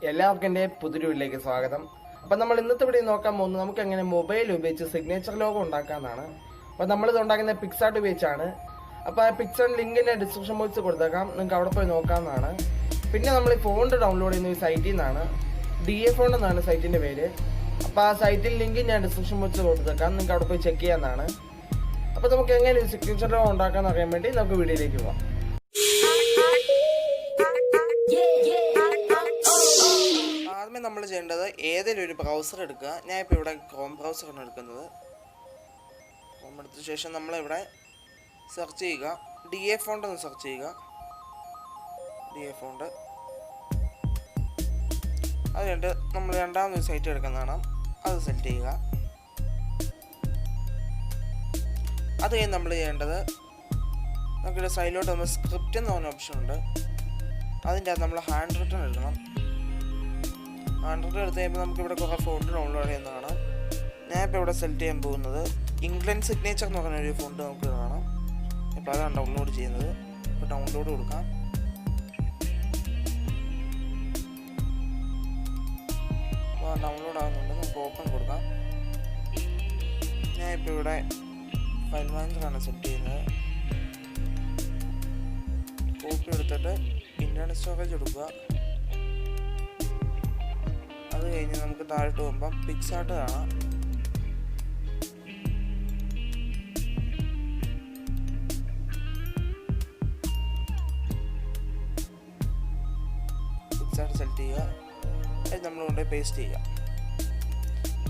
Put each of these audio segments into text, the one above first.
എല്ലാവർക്കും എൻ്റെ പുതിയ വീട്ടിലേക്ക് സ്വാഗതം. അപ്പം നമ്മൾ ഇന്നത്തെ വീഡിയോ നോക്കാൻ പോകുന്നത് നമുക്ക് എങ്ങനെ മൊബൈൽ ഉപയോഗിച്ച് സിഗ്നേച്ചർ ലോഗോ ഉണ്ടാക്കാമെന്നാണ്. അപ്പോൾ നമ്മളിത് ഉണ്ടാക്കുന്ന പിക്സാർട്ട് ഉപയോഗിച്ചാണ്. അപ്പോൾ ആ പിക്സാർട്ട് ലിങ്കിൻ്റെ ഡിസ്ക്രിപ്ഷൻ ബോക്സിൽ കൊടുത്തേക്കാം, നിങ്ങൾക്ക് അവിടെ പോയി നോക്കാവുന്നതാണ്. പിന്നെ നമ്മൾ ഈ ഫോണ്ട് ഡൗൺലോഡ് ചെയ്യുന്ന ഈ സൈറ്റിൽ നിന്നാണ്, DA ഫോണ്ട് എന്നാണ് സൈറ്റിൻ്റെ പേര്. അപ്പോൾ ആ സൈറ്റിൽ ലിങ്ക് ഞാൻ ഡിസ്ക്രിപ്ഷൻ ബോക്സിൽ കൊടുത്തേക്കാം, നിങ്ങൾക്ക് അവിടെ പോയി ചെക്ക് ചെയ്യാവുന്നതാണ്. അപ്പോൾ നമുക്ക് എങ്ങനെ സിഗ്നേച്ചർ ലോഗോ ഉണ്ടാക്കാമെന്ന് അറിയാൻ വേണ്ടി നമുക്ക് വീഡിയോയിലേക്ക് പോകാം. ആദ്യമേ നമ്മൾ ചെയ്യേണ്ടത് ഏതെങ്കിലും ഒരു ബ്രൗസർ എടുക്കുക. ഞാൻ ഇപ്പോൾ ഇവിടെ ക്രോം ബ്രൗസറാണ് എടുക്കുന്നത്. ക്രോം എടുത്ത ശേഷം നമ്മളിവിടെ സെർച്ച് ചെയ്യുക, DA ഫോണ്ട് ഒന്ന് സെർച്ച് ചെയ്യുക. DA ഫോണ്ട് അത് കഴിഞ്ഞിട്ട് നമ്മൾ രണ്ടാമതൊരു സൈറ്റ് എടുക്കുന്നതാണ്, അത് സെലക്ട് ചെയ്യുക. അത് കഴിഞ്ഞ് നമ്മൾ ചെയ്യേണ്ടത് നമുക്കിവിടെ സൈഡിലോട്ട് നമ്മൾ സ്ക്രിപ്റ്റ് എന്ന് പറഞ്ഞ ഓപ്ഷൻ ഉണ്ട്, അതിൻ്റെ അകത്ത് നമ്മൾ ഹാൻഡ് റിട്ടൺ എടുക്കണം. ഹാൻഡ് റിട്ടൺ എടുത്ത് കഴിയുമ്പോൾ നമുക്കിവിടെ കുറേ ഫോണ്ട് ഡൗൺലോഡ് ചെയ്യുന്ന കാണാം. ഞാനിപ്പോൾ ഇവിടെ സെലക്ട് ചെയ്യാൻ പോകുന്നത് ഇംഗ്ലണ്ട് സിഗ്നേച്ചർ എന്ന് പറഞ്ഞൊരു ഫോണ്ട് നമുക്ക് കാണാം. ഇപ്പോൾ അതാണ് ഡൗൺലോഡ് ചെയ്യുന്നത്. ഇപ്പോൾ ഡൗൺലോഡ് കൊടുക്കാം. അപ്പോൾ ഡൗൺലോഡ് ആകുന്നുണ്ട്, നമുക്ക് ഓപ്പൺ കൊടുക്കാം. ഞാനിപ്പോൾ ഇവിടെ ഫയൽ മാനേജറാണ് സെറ്റ് ചെയ്യുന്നത്. കോപ്പി എടുത്തിട്ട് ഇൻ്റർണൽ സ്റ്റോറേജ് എടുക്കുക. അത് കഴിഞ്ഞ് നമുക്ക് താഴോട്ട് പോകുമ്പം പിക്സാർട്ട് കാണാം. പിക്സാർട്ട് സെലക്ട് ചെയ്യുക, അത് നമ്മൾ കൊണ്ടുപോയി പേസ്റ്റ് ചെയ്യുക.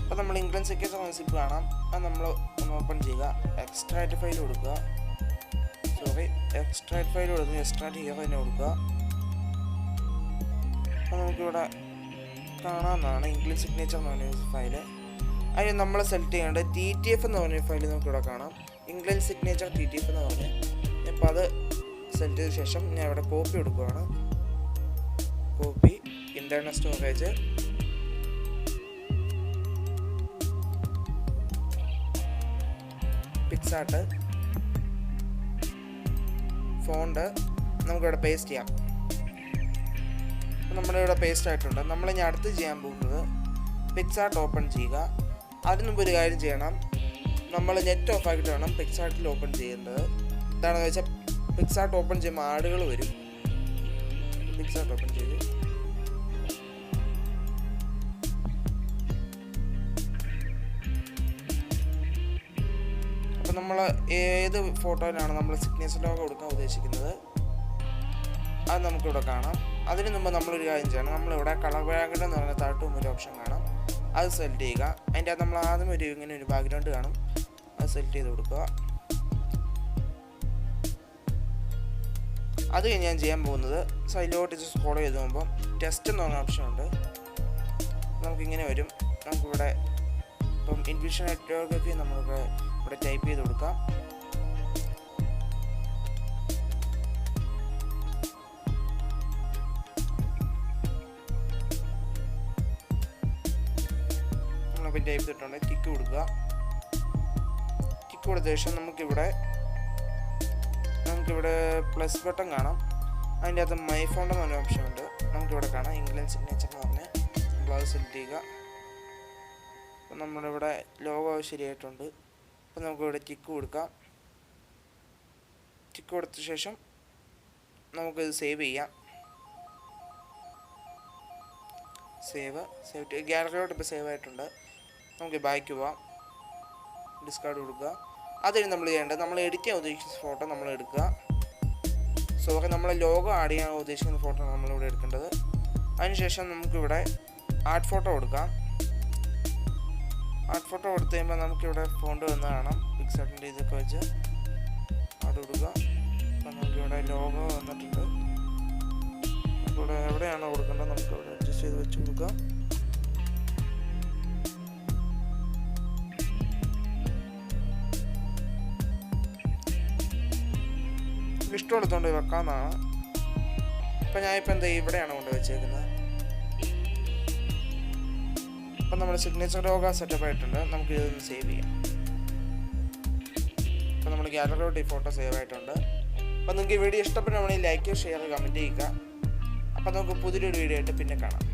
അപ്പോൾ നമ്മൾ ഇംഗ്ലണ്ട് സിഗ്നേച്ചർ റെസിപ്പി കാണാം, അത് നമ്മൾ ഒന്ന് ഓപ്പൺ ചെയ്യുക. എക്സ്ട്രാക്റ്റ് ഫയൽ കൊടുക്കുക. എക്സ്ട്രാക്റ്റ് ഫയൽ കൊടുക്കുക, എക്സ്ട്രാക്റ്റ് ഹിയർ തന്നെ കൊടുക്കുക. അപ്പോൾ നമുക്കിവിടെ കാണാവുന്നതാണ് ഇംഗ്ലണ്ട് സിഗ്നേച്ചർ എന്ന് പറഞ്ഞ ഫയല്. അതിന് നമ്മൾ സെലക്ട് ചെയ്യേണ്ടത് TTF എന്ന് പറഞ്ഞ ഫയൽ നമുക്കിവിടെ കാണാം, ഇംഗ്ലണ്ട് സിഗ്നേച്ചർ TTF എന്ന് പറഞ്ഞ്. അപ്പോൾ അത് സെലക്ട് ചെയ്ത ശേഷം ഞാൻ ഇവിടെ കോപ്പി കൊടുക്കുകയാണ്. Copy, internal storage, Picsart, font നമുക്കിവിടെ പേസ്റ്റ് ചെയ്യാം. നമ്മുടെ ഇവിടെ പേസ്റ്റ് ആയിട്ടുണ്ട്. നമ്മൾ ഇനി അടുത്ത് ചെയ്യാൻ പോകുന്നത് പിക്സാർട്ട് ഓപ്പൺ ചെയ്യുക. അതിന് മുമ്പ് ഒരു കാര്യം ചെയ്യണം, നമ്മൾ നെറ്റ് ഓഫ് ആക്കിയിട്ട് വേണം പിക്സാർട്ടിൽ ഓപ്പൺ ചെയ്യേണ്ടത്. എന്താണെന്ന് വെച്ചാൽ പിക്സാർട്ട് ഓപ്പൺ ചെയ്യുമ്പോൾ ആടുകൾ വരും. പിക്സാർട്ട് ഓപ്പൺ ചെയ്ത് അപ്പോൾ നമ്മൾ ഏത് ഫോട്ടോയിലാണ് നമ്മൾ സിഗ്നേച്ചർ ലോഗോ കൊടുക്കാൻ ഉദ്ദേശിക്കുന്നത് അത് നമുക്കിവിടെ കാണാം. അതിന് മുമ്പ് നമ്മളൊരു കാര്യം ചെയ്യണം, നമ്മളിവിടെ കളർ ബാക്ക്ഗ്രൗണ്ട് എന്ന് പറഞ്ഞ താഴോട്ടും ഒരു ഓപ്ഷൻ കാണാം, അത് സെലക്ട് ചെയ്യുക. അതിൻ്റെ അകത്ത് നമ്മൾ ആദ്യം ഇങ്ങനെ ഒരു ബാക്ക്ഗ്രൗണ്ട് കാണും, അത് സെലക്ട് ചെയ്ത് കൊടുക്കുക. അത് കഴിഞ്ഞ് ഞാൻ ചെയ്യാൻ പോകുന്നത് സൈഡിലോട്ട് സ്ക്രോൾ ചെയ്ത് പോകുമ്പോൾ ടെസ്റ്റ് എന്ന് പറഞ്ഞ ഓപ്ഷൻ ഉണ്ട്, നമുക്കിങ്ങനെ വരും. നമുക്കിവിടെ ഇപ്പം ഇൻവിഷൻ ഫോട്ടോഗ്രാഫി നമ്മൾക്ക് ഇവിടെ ടൈപ്പ് ചെയ്ത് കൊടുക്കാം. നമ്മളപ്പോൾ ടൈപ്പ് ചെയ്തിട്ടുണ്ട്, ടിക്ക് കൊടുക്കുക. ടിക്ക് കൊടുത്ത ശേഷം നമുക്കിവിടെ പ്ലസ് ബട്ടൺ കാണാം, അതിൻ്റെ അകത്ത് മൈ ഫോണ്ട് എന്ന് പറഞ്ഞ ഓപ്ഷൻ ഉണ്ട്, നമുക്കിവിടെ കാണാം ഇംഗ്ലണ്ട് സിഗ്നേച്ചർ എന്ന് പറഞ്ഞ്. നമ്മളത് സെലക്ട് ചെയ്യുക. അപ്പം നമ്മളിവിടെ ലോഗോ ശരിയായിട്ടുണ്ട്. അപ്പം നമുക്കിവിടെ ടിക്ക് കൊടുക്കാം. ടിക്ക് കൊടുത്ത ശേഷം നമുക്കിത് സേവ് ചെയ്യാം. സേവ് ഗാലറിയോട്ട് ഇപ്പോൾ സേവ് ആയിട്ടുണ്ട്. നമുക്ക് ബാക്ക് പോവാം, ഡിസ്കാർഡ് കൊടുക്കുക. അതിന് നമ്മൾ ചെയ്യേണ്ടത്, നമ്മൾ എഡിറ്റ് ചെയ്യാൻ ഉദ്ദേശിക്കുന്ന ഫോട്ടോ നമ്മൾ എടുക്കുക. നമ്മൾ ലോഗോ ആഡ് ചെയ്യാൻ ഉദ്ദേശിക്കുന്ന ഫോട്ടോ നമ്മളിവിടെ എടുക്കേണ്ടത്. അതിനുശേഷം നമുക്കിവിടെ ആർട്ട് ഫോട്ടോ കൊടുക്കാം. ആർട്ട് ഫോട്ടോ കൊടുത്തു കഴിയുമ്പോൾ നമുക്കിവിടെ ഫോണ്ട് വന്ന് കാണാം, പിക്സാർട്ടിൻ്റെ ഇതൊക്കെ വെച്ച് ആഡ് കൊടുക്കുക. അപ്പം നമുക്കിവിടെ ലോഗോ വന്നിട്ടുണ്ട്. നമുക്കിവിടെ എവിടെയാണോ കൊടുക്കേണ്ടത് നമുക്കിവിടെ അഡ്ജസ്റ്റ് ചെയ്ത് വെച്ച് കൊടുക്കാം. ഇഷ്ടം എടുത്തുകൊണ്ട് വെക്കാമെന്നാണ്. അപ്പം ഞാനിപ്പോൾ എന്താ ഇവിടെയാണ് കൊണ്ട് വെച്ചേക്കുന്നത്. അപ്പം നമ്മുടെ സിഗ്നേച്ചർ ലോഗോ സെറ്റപ്പ് ആയിട്ടുണ്ട്. നമുക്ക് ഇതൊന്ന് സേവ് ചെയ്യാം. അപ്പോൾ നമ്മുടെ ഗാലറിയോട്ട് ഈ ഫോട്ടോ സേവ് ആയിട്ടുണ്ട്. അപ്പോൾ നിങ്ങൾക്ക് ഈ വീഡിയോ ഇഷ്ടപ്പെടുകയാണെങ്കിൽ ലൈക്ക്, ഷെയർ, കമൻറ്റ് ചെയ്യുക. അപ്പോൾ നമുക്ക് പുതിയൊരു വീഡിയോ ആയിട്ട് പിന്നെ കാണാം.